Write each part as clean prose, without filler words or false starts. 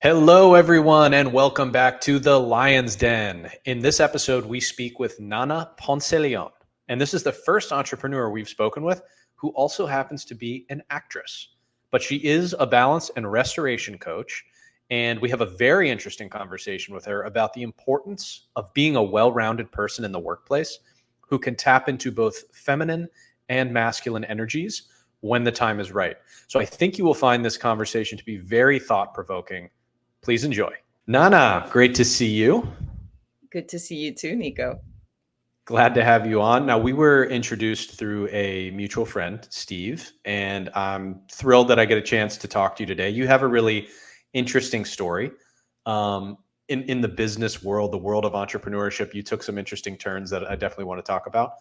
Hello, everyone, and welcome back to the Lion's Den. In this episode, we speak with Nana Ponceleon, and this is the first entrepreneur we've spoken with who also happens to be an actress. But she is a balance and restoration coach, and we have a very interesting conversation with her about the importance of being a well-rounded person in the workplace who can tap into both feminine and masculine energies when the time is right. So I think you will find this conversation to be very thought-provoking. Please enjoy. Nana, great to see you. Good to see you too, Nico. Glad to have you on. Now, we were introduced through a mutual friend, Steve, and I'm thrilled that I get a chance to talk to you today. You have a really interesting story in the business world, the world of entrepreneurship. You took some interesting turns that I definitely want to talk about.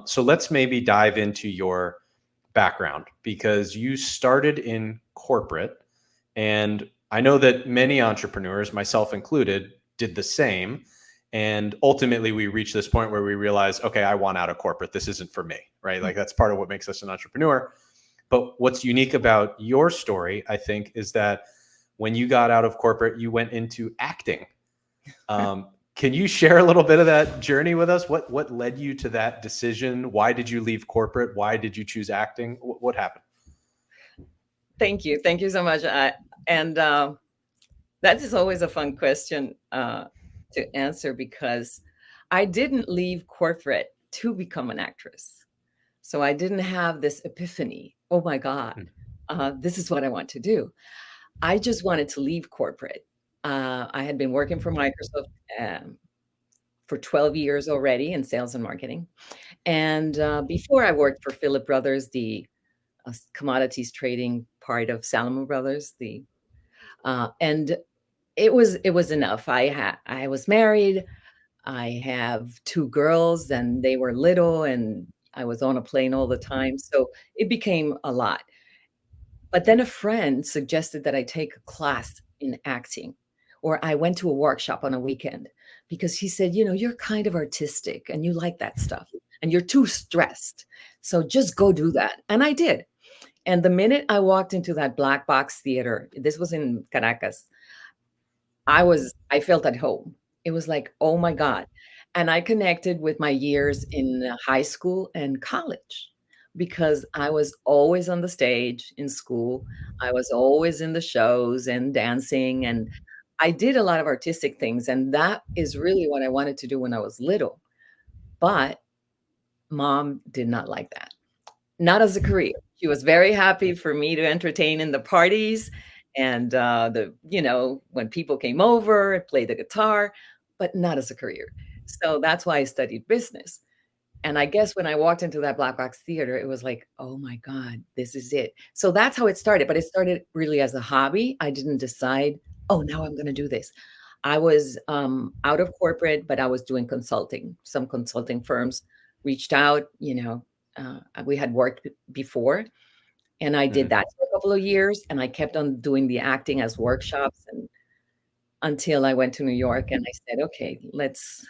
So let's maybe dive into your background, because you started in corporate, and I know that many entrepreneurs, myself included, did the same. And ultimately, we reached this point where we realized, okay, I want out of corporate. This isn't for me, right? Like, that's part of what makes us an entrepreneur. But what's unique about your story, I think, is that when you got out of corporate, you went into acting. Can you share a little bit of that journey with us? What led you to that decision? Why did you leave corporate? Why did you choose acting? What happened? Thank you. Thank you so much. That is always a fun question to answer, because I didn't leave corporate to become an actress. So I didn't have this epiphany. Oh my God, this is what I want to do. I just wanted to leave corporate. I had been working for Microsoft for 12 years already in sales and marketing. And before I worked for Philip Brothers, the commodities trading part of Salomon Brothers, and it was enough. I was married. I have two girls, and they were little, and I was on a plane all the time, so it became a lot. But then a friend suggested that I take a class in acting, or I went to a workshop on a weekend, because he said, you're kind of artistic and you like that stuff, and you're too stressed. So just go do that. And I did. And the minute I walked into that black box theater, this was in Caracas, I felt at home. It was like, oh my God. And I connected with my years in high school and college, because I was always on the stage in school. I was always in the shows and dancing, and I did a lot of artistic things. And that is really what I wanted to do when I was little. But mom did not like that. Not as a career. She was very happy for me to entertain in the parties and when people came over, play the guitar, but not as a career. So that's why I studied business. And I guess when I walked into that black box theater, it was like, oh my God, this is it. So that's how it started. But it started really as a hobby. I didn't decide, oh, now I'm going to do this. I was out of corporate, but I was doing consulting. Some consulting firms reached out, we had worked before, and I did that for a couple of years, and I kept on doing the acting as workshops, and until I went to New York, and I said, okay, let's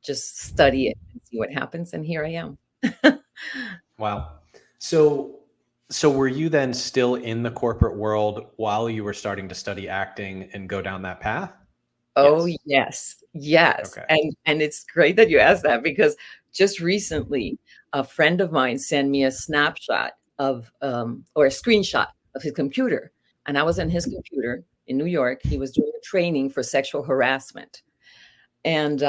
just study it and see what happens. And here I am. Wow. So were you then still in the corporate world while you were starting to study acting and go down that path? Oh, Yes. yes. Okay. And it's great that you asked that, because just recently, a friend of mine sent me a snapshot of, or a screenshot of his computer. And I was on his computer in New York. He was doing a training for sexual harassment. And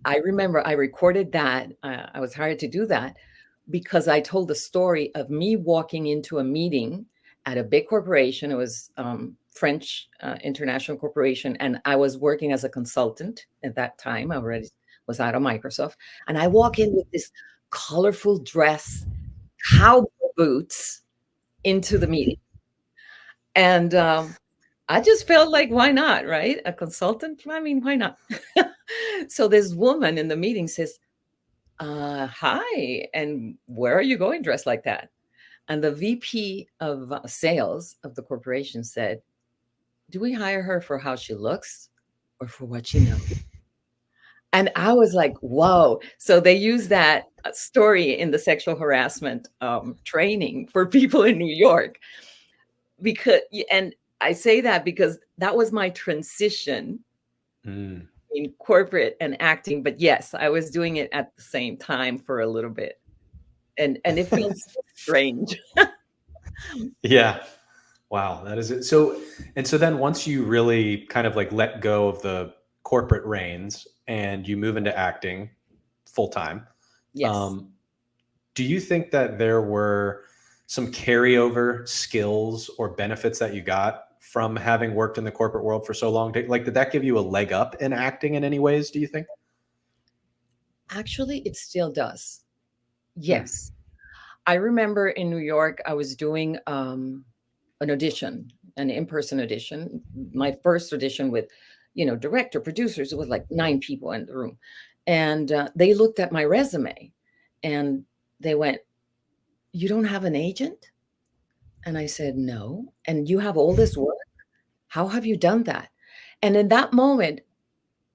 I remember I recorded that. I was hired to do that because I told the story of me walking into a meeting at a big corporation. It was French international corporation, and I was working as a consultant at that time. I already was out of Microsoft, and I walk in with this colorful dress, cowboy boots into the meeting, and I just felt like, why not, right? A consultant? I mean, why not? So this woman in the meeting says, hi, and where are you going dressed like that? And the VP of sales of the corporation said, do we hire her for how she looks or for what she knows? And I was like, whoa. So they use that story in the sexual harassment training for people in New York, because, and I say that because that was my transition Mm. in corporate and acting. But yes, I was doing it at the same time for a little bit. And it feels so strange. Yeah. Wow, that is it. So, and so then once you really kind of like let go of the corporate reins and you move into acting full time, Yes. um, do you think that there were some carryover skills or benefits that you got from having worked in the corporate world for so long? Like, did that give you a leg up in acting in any ways, do you think? Actually, it still does. Hmm. Yes. I remember in New York, I was doing an audition, an in-person audition, my first audition with, director, producers. It was like 9 people in the room. And they looked at my resume and they went, "You don't have an agent?" And I said, "No." "And you have all this work? How have you done that?" And in that moment,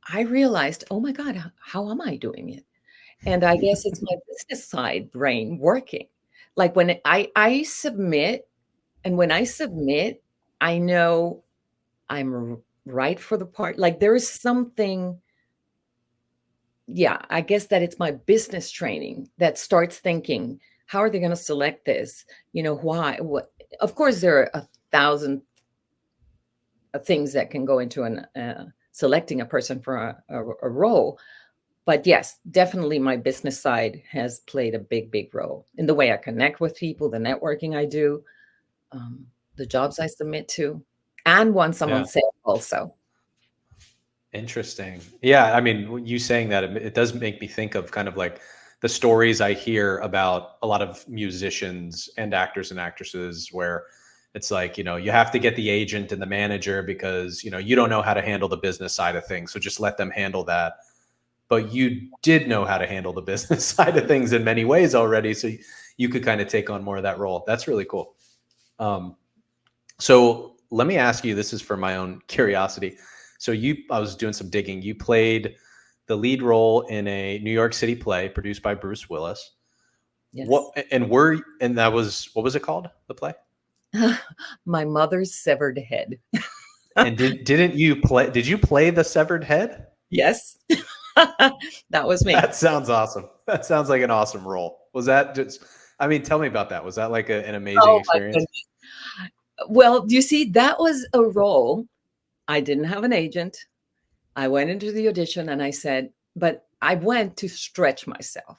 I realized, oh my God, how am I doing it? And I guess it's my business side brain working. Like when I submit, and when I submit, I know I'm right for the part. Like there is something, yeah, I guess that it's my business training that starts thinking, how are they going to select this? Why? What? Of course, there are 1,000 things that can go into an selecting a person for a role. But yes, definitely my business side has played a big, big role in the way I connect with people, the networking I do, um, the jobs I submit to, and once someone Yeah. said also. Interesting. Yeah, I mean, you saying that it does make me think of kind of like the stories I hear about a lot of musicians and actors and actresses where it's like, you have to get the agent and the manager because, you don't know how to handle the business side of things. So just let them handle that. But you did know how to handle the business side of things in many ways already. So you could kind of take on more of that role. That's really cool. Um, so let me ask you, this is for my own curiosity. So I was doing some digging. You played the lead role in a New York City play produced by Bruce Willis. Yes. And that was, what was it called? The play? My mother's severed head. And did you play the severed head? Yes. That was me. That sounds awesome. That sounds like an awesome role. Was that just, I mean, tell me about that. Was that like an amazing Oh my experience? goodness. Well, you see, that was a role. I didn't have an agent. I went into the audition and I said, but I went to stretch myself.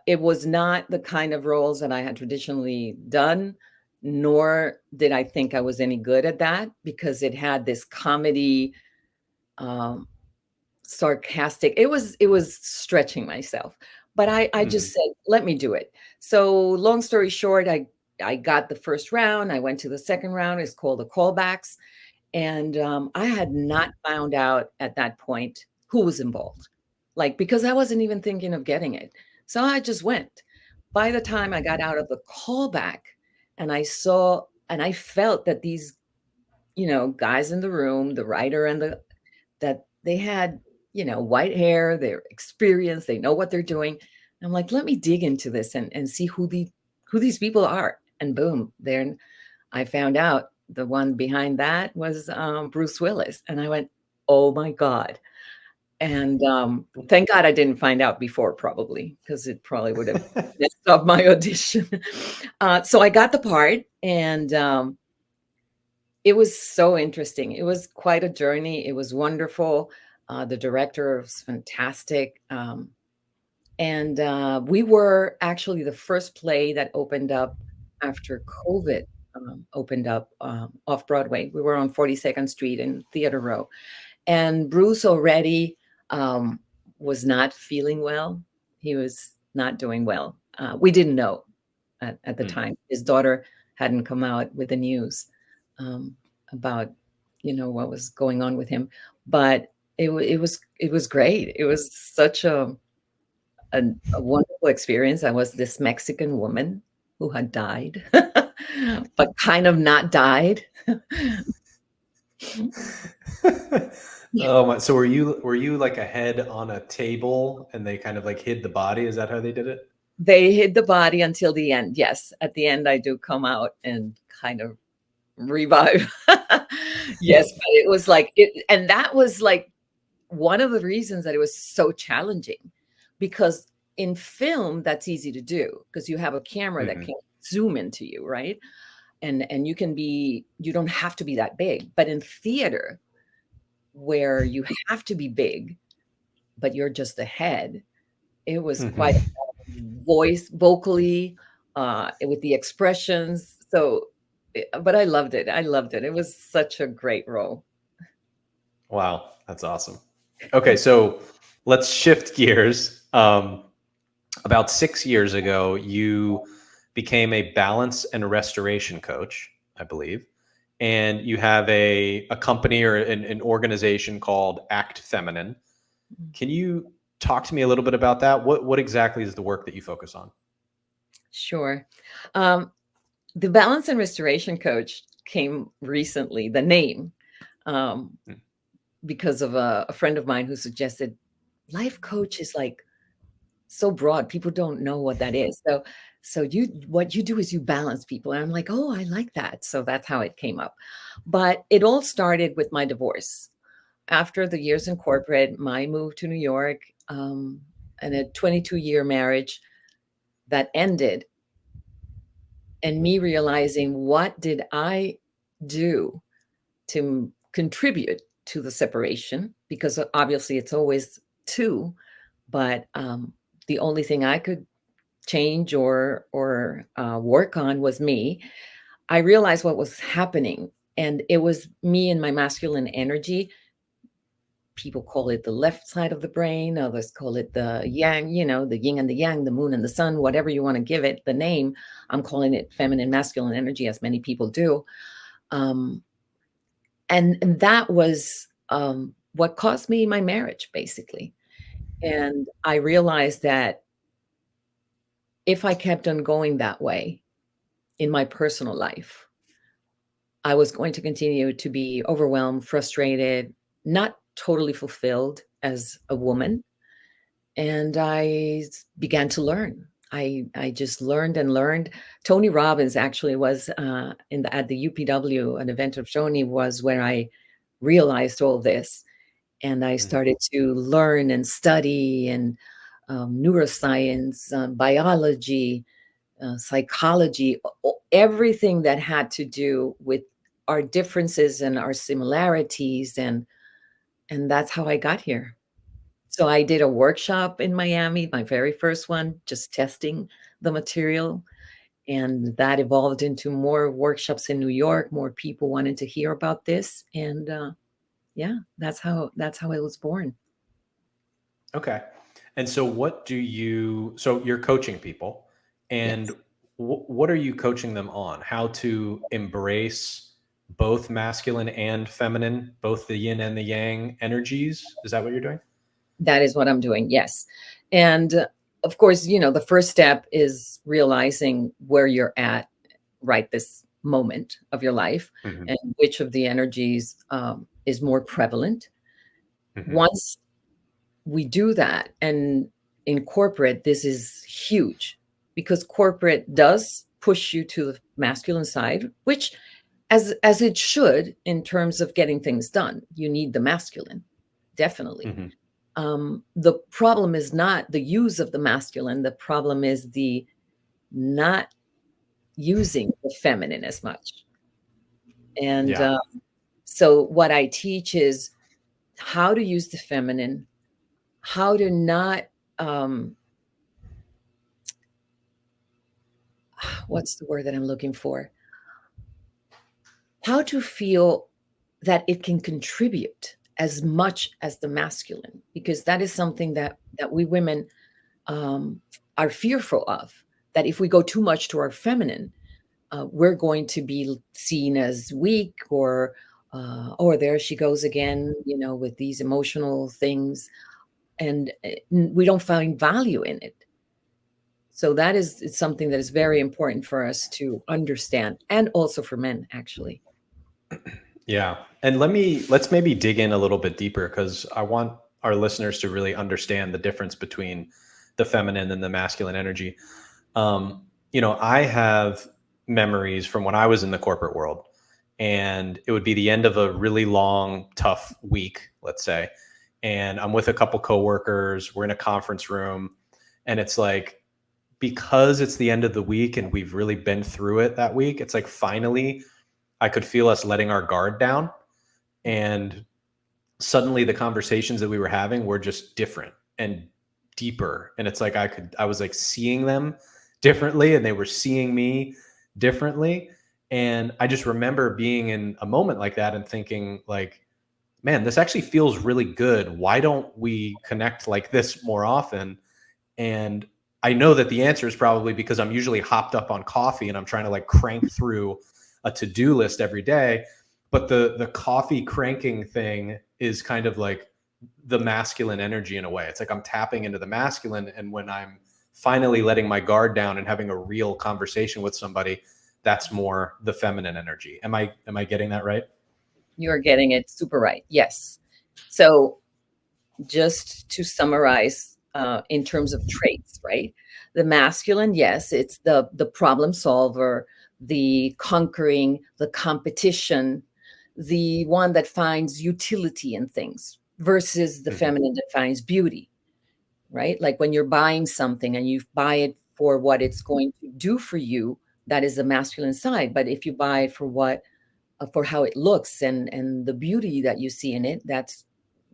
It was not the kind of roles that I had traditionally done, nor did I think I was any good at that because it had this comedy, um, sarcastic. It was stretching myself, but I just Hmm. said, "Let me do it." So long story short, I got the first round. I went to the second round. It's called the callbacks. And, I had not found out at that point who was involved, like, because I wasn't even thinking of getting it. So I just went. By the time I got out of the callback and I saw and I felt that these, guys in the room, the writer and that they had, white hair, they're experienced, they know what they're doing. I'm like, "Let me dig into this and see who these people are." And boom, there I found out the one behind that was, Bruce Willis, and I went, "Oh my god." And, thank God I didn't find out before probably, because it probably would have messed up my audition. So I got the part, and, it was so interesting. It was quite a journey. It was wonderful. The director was fantastic, and, we were actually the first play that opened up after COVID, opened up, off Broadway. We were on 42nd Street in Theater Row, and Bruce already, um, was not feeling well. He was not doing well. We didn't know at the Mm. time. His daughter hadn't come out with the news, um, about, what was going on with him, but it was great. It was such a wonderful experience. I was this Mexican woman who had died, but kind of not died. Oh my! So were you like a head on a table and they kind of like hid the body? Is that how they did it? They hid the body until the end. Yes, at the end, I do come out and kind of revive. Yes, but it was like it, and that was like one of the reasons that it was so challenging, because in film that's easy to do because you have a camera that Hmm. can zoom into you, right? And you don't have to be that big. But in theater, where you have to be big, but you're just the head, it was quite Hmm. voice vocally, with the expressions. So, but I loved it. I loved it. It was such a great role. Wow, that's awesome. Okay, so let's shift gears. About 6 years ago, you became a balance and restoration coach, I believe, and you have a company or an organization called Act Feminine. Can you talk to me a little bit about that? What exactly is the work that you focus on? Sure. Um, the balance and restoration coach came recently, the name, um, Mm. because of a friend of mine who suggested life coach is like so broad. People don't know what that is. So you what you do is you balance people. And I'm like, oh, I like that. So that's how it came up. But it all started with my divorce. After the years in corporate, my move to New York, and a 22-year marriage that ended, and me realizing what did I do to contribute to the separation, because obviously it's always two, but the only thing I could change or work on was me. I realized what was happening, and it was me and my masculine energy. People call it the left side of the brain, others call it the yang, the yin and the yang, the moon and the sun, whatever you want to give it the name. I'm calling it feminine, masculine energy, as many people do. Um, and that was what cost me my marriage, basically. And I realized that if I kept on going that way in my personal life, I was going to continue to be overwhelmed, frustrated, not totally fulfilled as a woman. And began to learn. I just learned and learned. Tony Robbins actually was at the UPW, an event of Tony was where I realized all this, and I Mhm. started to learn and study and neuroscience, biology, psychology, everything that had to do with our differences and our similarities, and that's how I got here. So I did a workshop in Miami, my very first one, just testing the material, and that evolved into more workshops in New York. More people wanted to hear about this, and yeah, that's how it was born. Okay. And so so you're coaching people, and Yes. what are you coaching them on? How to embrace both masculine and feminine, both the yin and the yang energies? Is that what you're doing? That is what I'm doing, yes. And, of course, the first step is realizing where you're at right this moment of your life Hmm. and which of the energies, is more prevalent. Hmm. Once we do that, and in corporate, this is huge because corporate does push you to the masculine side, which as it should in terms of getting things done. You need the masculine, definitely. Hmm. The problem is not the use of the masculine. The problem is the not using the feminine as much. And Yeah. so, what I teach is how to use the feminine, how to not, um, what's the word that I'm looking for? How to feel that it can contribute as much as the masculine, because that is something that we women um, are fearful of. That if we go too much to our feminine, we're going to be seen as weak, or oh, there she goes again, with these emotional things, and we don't find value in it. So that is it's something that is very important for us to understand, and also for men, actually. Yeah. And let's maybe dig in a little bit deeper because I want our listeners to really understand the difference between the feminine and the masculine energy. I have memories from when I was in the corporate world, and it would be the end of a really long, tough week, let's say. And I'm with a couple coworkers, we're in a conference room, and it's like, because it's the end of the week and we've really been through it that week, it's like finally I could feel us letting our guard down. And suddenly the conversations that we were having were just different and deeper. And it's like I was like seeing them differently and they were seeing me differently. And I just remember being in a moment like that and thinking like, man, this actually feels really good. Why don't we connect like this more often? And I know that the answer is probably because I'm usually hopped up on coffee and I'm trying to like crank through a to-do list every day. But the coffee cranking thing is kind of like the masculine energy in a way. It's like I'm tapping into the masculine. And when I'm finally letting my guard down and having a real conversation with somebody, that's more the feminine energy. Am I getting that right? You're getting it super right. Yes. So just to summarize, in terms of traits, right? The masculine, yes, it's the problem solver, the conquering, the competition, the one that finds utility in things, versus the Hmm. feminine that finds beauty, right? Like when you're buying something and you buy it for what it's going to do for you, that is the masculine side. But if you buy it for how it looks and the beauty that you see in it, that's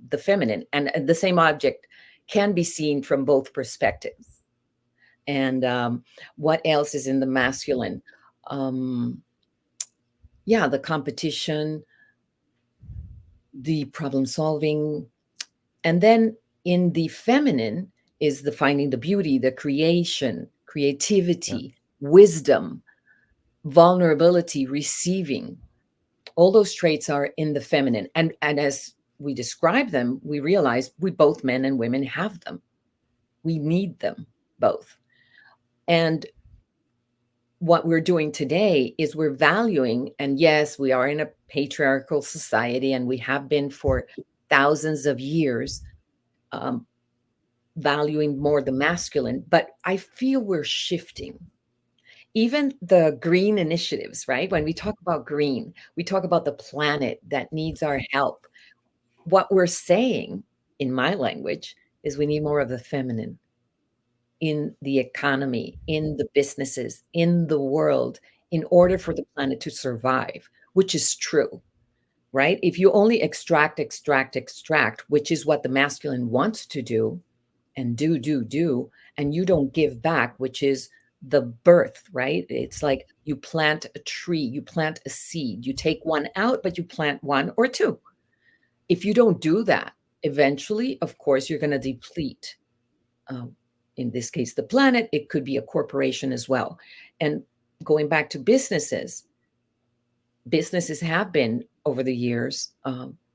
the feminine. And the same object can be seen from both perspectives. And what else is in the masculine? Um, yeah, the competition, the problem solving. And then in the feminine is the finding the beauty, the creation, Yeah. creativity, wisdom, vulnerability, receiving. All those traits are in the feminine. And as we describe them, we realize we both men and women have them. We need them both. And what we're doing today is we're valuing, and yes, we are in a patriarchal society and we have been for thousands of years, um, valuing more the masculine, but I feel we're shifting. Even the green initiatives, right? When we talk about green, we talk about the planet that needs our help. What we're saying in my language is we need more of the feminine in the economy, in the businesses, in the world, in order for the planet to survive, which is true, right? If you only extract, extract, extract, which is what the masculine wants to do, and do, and you don't give back, which is the birth, right? It's like you plant a tree, you plant a seed, you take one out, but you plant one or two. If you don't do that, eventually, of course, you're going to deplete. Um, in this case, the planet. It could be a corporation as well. And going back to businesses, businesses have been over the years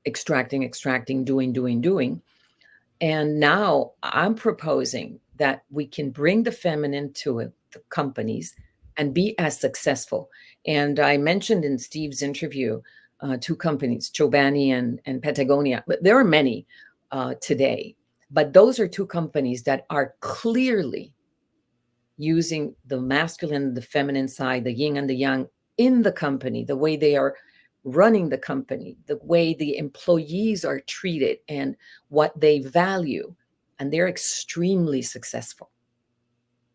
extracting, extracting, doing. And now I'm proposing that we can bring the feminine to it, the companies, and be as successful. And I mentioned in Steve's interview two companies, Chobani and Patagonia, but there are many today. But those are two companies that are clearly using the masculine, the feminine side, the yin and the yang in the company, the way they are running the company, the way the employees are treated, and what they value. And they're extremely successful.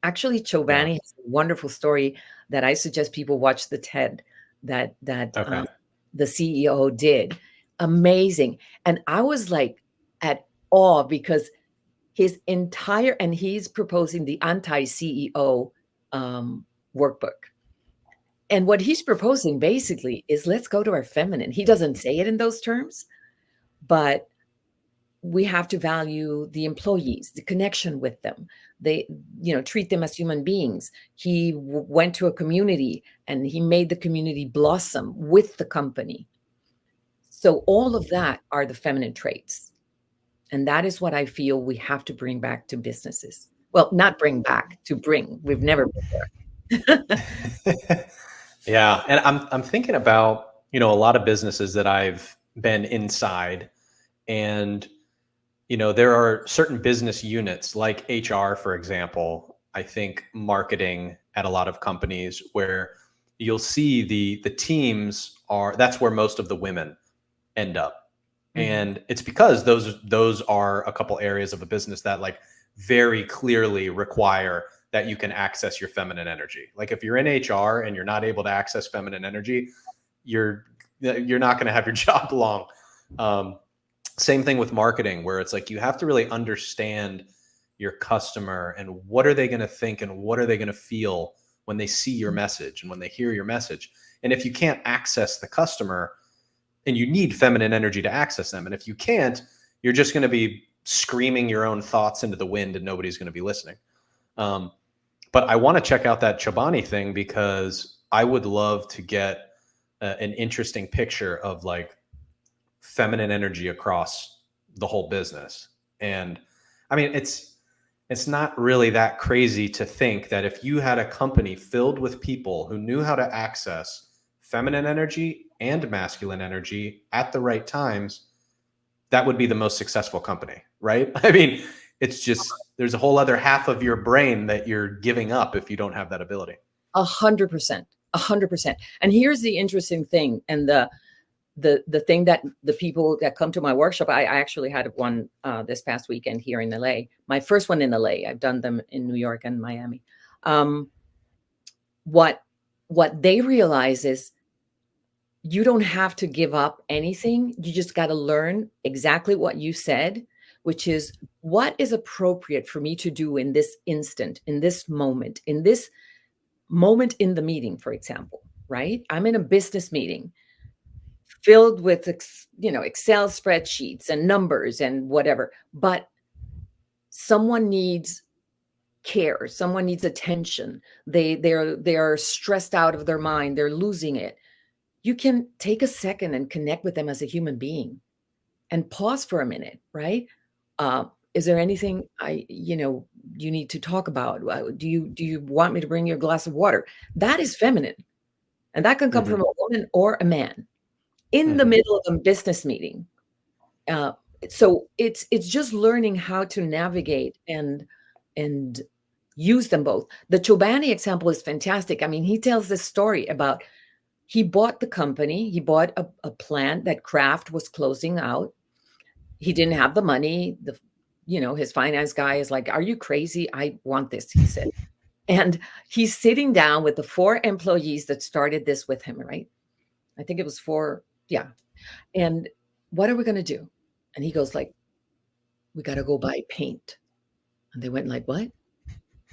Actually, Yeah. Chobani has a wonderful story that I suggest people watch the TED that Okay. the CEO did. Amazing. And I was like at awe because his entire, and he's proposing the anti-CEO workbook. And what he's proposing basically is let's go to our feminine. He doesn't say it in those terms, but we have to value the employees, the connection with them. They, treat them as human beings. He went to a community and he made the community blossom with the company. So all of that are the feminine traits. And that is what I feel we have to bring back to businesses. Well, not bring back, to bring. We've never been there. Yeah, and I'm thinking about, a lot of businesses that I've been inside, and there are certain business units like HR, for example. I think marketing at a lot of companies where you'll see the teams that's where most of the women end up. Mhm. And it's because those are a couple areas of a business that like very clearly require that you can access your feminine energy. Like if you're in HR and you're not able to access feminine energy, you're not going to have your job long. Um, Same thing with marketing, where it's like you have to really understand your customer and what are they going to think and what are they going to feel when they see your message and when they hear your message. And if you can't access the customer, and you need feminine energy to access them, and if you can't, you're just going to be screaming your own thoughts into the wind and nobody's going to be listening. um, but I want to check out that Chobani thing because I would love to get an interesting picture of like feminine energy across the whole business. And I mean, it's not really that crazy to think that if you had a company filled with people who knew how to access feminine energy and masculine energy at the right times, that would be the most successful company, right? I mean, it's just there's a whole other half of your brain that you're giving up if you don't have that ability. 100%. 100%. And here's the interesting thing, and the thing that the people that come to my workshop, I actually had one this past weekend here in LA. My first one in LA. I've done them in New York and Miami. Um, what what they realize is you don't have to give up anything. You just got to learn exactly what you said, which is what is appropriate for me to do in this instant, in this moment in the meeting, for example, right? I'm in a business meeting filled with Excel spreadsheets and numbers and whatever, but someone needs care, someone needs attention. They are stressed out of their mind, they're losing it. You can take a second and connect with them as a human being and pause for a minute, right? Is there anything you need to talk about? Do you want me to bring you a glass of water? That is feminine, and that can come Mm-hmm. from a woman or a man in the Mm-hmm. middle of a business meeting. Uh, so it's just learning how to navigate and use them both. The Chobani example is fantastic. I mean, he tells this story about he bought the company, he bought a plant that Kraft was closing out. He didn't have the money. His finance guy is like, "Are you crazy? I want this," he said. And he's sitting down with the 4 employees that started this with him, right? I think it was 4. Yeah. And what are we going to do? And he goes like, "We got to go buy paint." And they went like, "What?"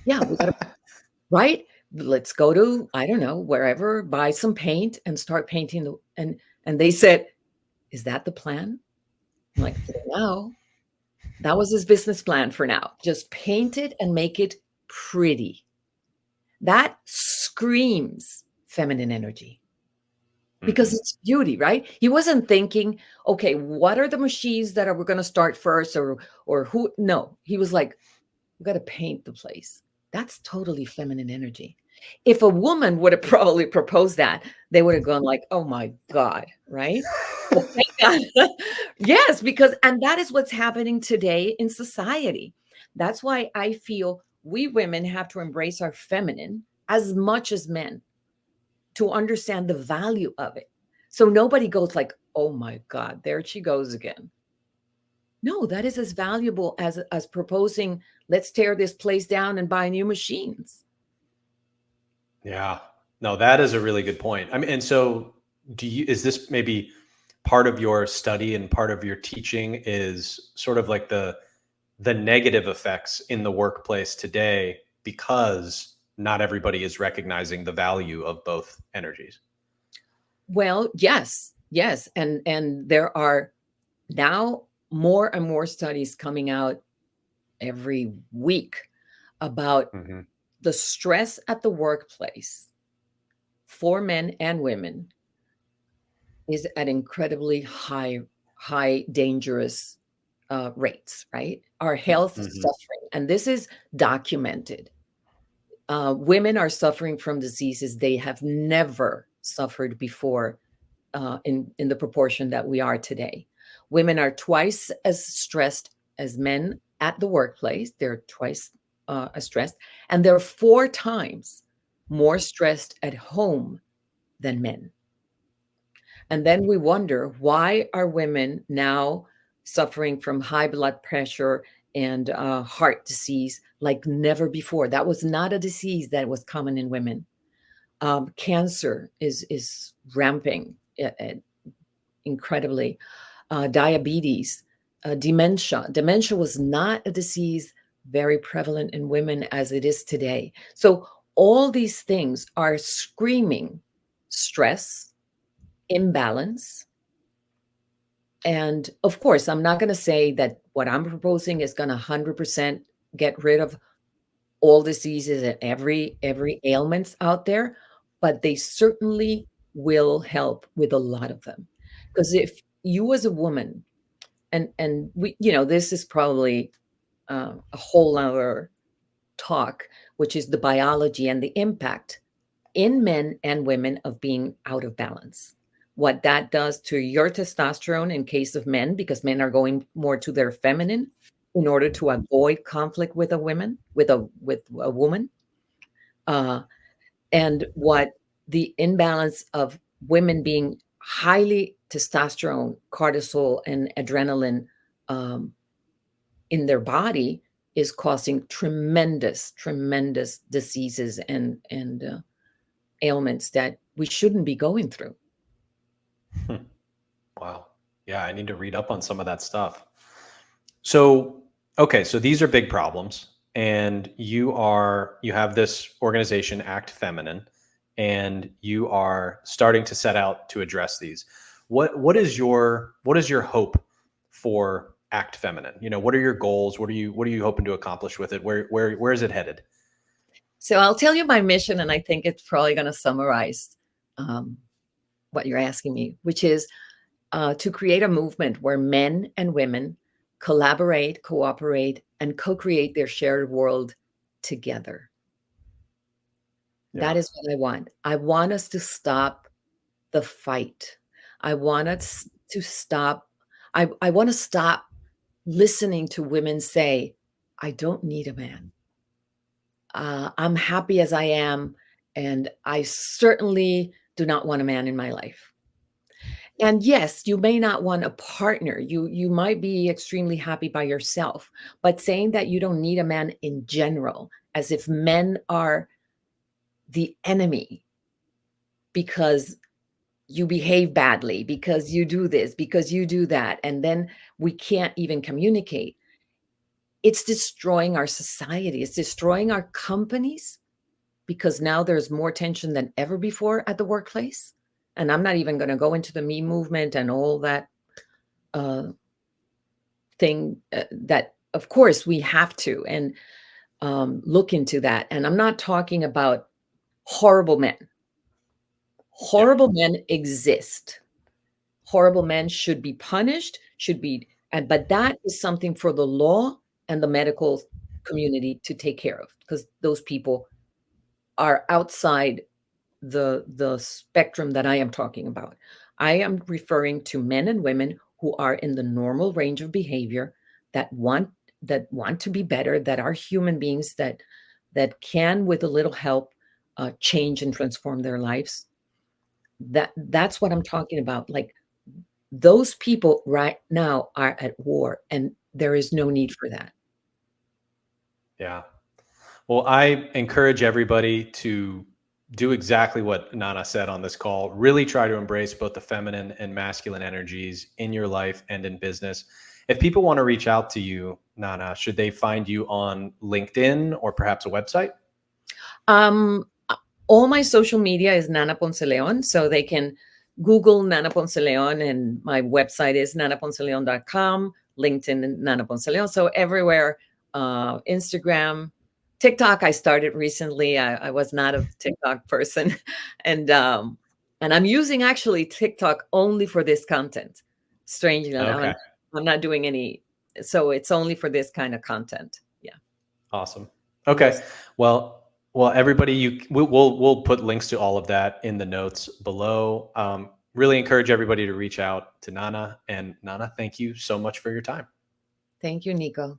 "Yeah, we got to, right? Let's go to, I don't know, wherever, buy some paint and start painting and they said, "Is that the plan?" I'm like, "For now." That was his business plan for now. Just paint it and make it pretty. That screams feminine energy because Mm-hmm. it's beauty, right? He wasn't thinking, okay, what are the machines that we're going to start first, or who? No, he was like, we got to paint the place. That's totally feminine energy. If a woman would have probably proposed that, they would have gone like, "Oh my God," right? But thank God. Yes, and that is what's happening today in society. That's why I feel we women have to embrace our feminine as much as men to understand the value of it. So nobody goes like, "Oh my God, there she goes again." No, that is as valuable as proposing, "Let's tear this place down and buy new machines." Yeah. No, that is a really good point. I mean, and so is this maybe part of your study and part of your teaching is sort of like the negative effects in the workplace today because not everybody is recognizing the value of both energies? Well, yes, yes, and there are now more and more studies coming out every week about Mm-hmm. the stress at the workplace for men and women is at incredibly high dangerous rates, right? Our health is Mm-hmm. suffering, and this is documented. Women are suffering from diseases they have never suffered before, in the proportion that we are today. Women are twice as stressed as men at the workplace. They're twice as stressed, and they're 4 times more stressed at home than men. And then we wonder, why are women now suffering from high blood pressure and heart disease like never before? That was not a disease that was common in women. Cancer is ramping incredibly. Diabetes, dementia. Dementia was not a disease very prevalent in women as it is today. So all these things are screaming stress, imbalance. And of course, I'm not going to say that what I'm proposing is going to 100% get rid of all diseases and every ailments out there, but they certainly will help with a lot of them. Because if you as a woman, and we, this is probably a whole other talk, which is the biology and the impact in men and women of being out of balance. What that does to your testosterone in case of men, because men are going more to their feminine in order to avoid conflict with a woman, with a woman, and what the imbalance of women being highly testosterone, cortisol, and adrenaline in their body is causing tremendous diseases and ailments that we shouldn't be going through. Wow. Yeah, I need to read up on some of that stuff. So, okay, so these are big problems, and you have this organization, Act Feminine, and you are starting to set out to address these. What is your hope for Act Feminine? What are your goals? What are you hoping to accomplish with it? Where is it headed? So I'll tell you my mission, and I think it's probably going to summarize what you're asking me, which is to create a movement where men and women collaborate, cooperate, and co-create their shared world together. Yeah. That is what I want. I want us to stop the fight. I want us to stop. I want to stop listening to women say, I don't need a man. I'm happy as I am, and I certainly do not want a man in my life. And yes, you may not want a partner. You might be extremely happy by yourself, but saying that you don't need a man in general, as if men are the enemy because you behave badly, because you do this, because you do that, and then we can't even communicate. It's destroying our society. It's destroying our companies, because now there's more tension than ever before at the workplace. And I'm not even going to go into the me movement and all that thing that, of course, we have to and look into that. And I'm not talking about horrible men. Horrible men exist. Horrible men should be punished, but that is something for the law and the medical community to take care of, because those people are outside the spectrum that I am talking about. I am referring to men and women who are in the normal range of behavior, that want to be better, that are human beings, that can, with a little help, change and transform their lives. That's what I'm talking about. Like, those people right now are at war, and there is no need for that. Yeah. Well, I encourage everybody to do exactly what Nana said on this call. Really try to embrace both the feminine and masculine energies in your life and in business. If people want to reach out to you, Nana, should they find you on LinkedIn or perhaps a website? All my social media is Nana Ponceleon, so they can Google Nana Ponceleon, and my website is nanaponceleon.com, LinkedIn, Nana Ponceleon. So everywhere, Instagram, TikTok, I started recently. I was not a TikTok person. and I'm using actually TikTok only for this content. Strangely enough, Okay. I'm not doing any, so it's only for this kind of content. Yeah. Awesome. Okay. Well, everybody, we'll put links to all of that in the notes below. Really encourage everybody to reach out to Nana. And Nana, thank you so much for your time. Thank you, Nico.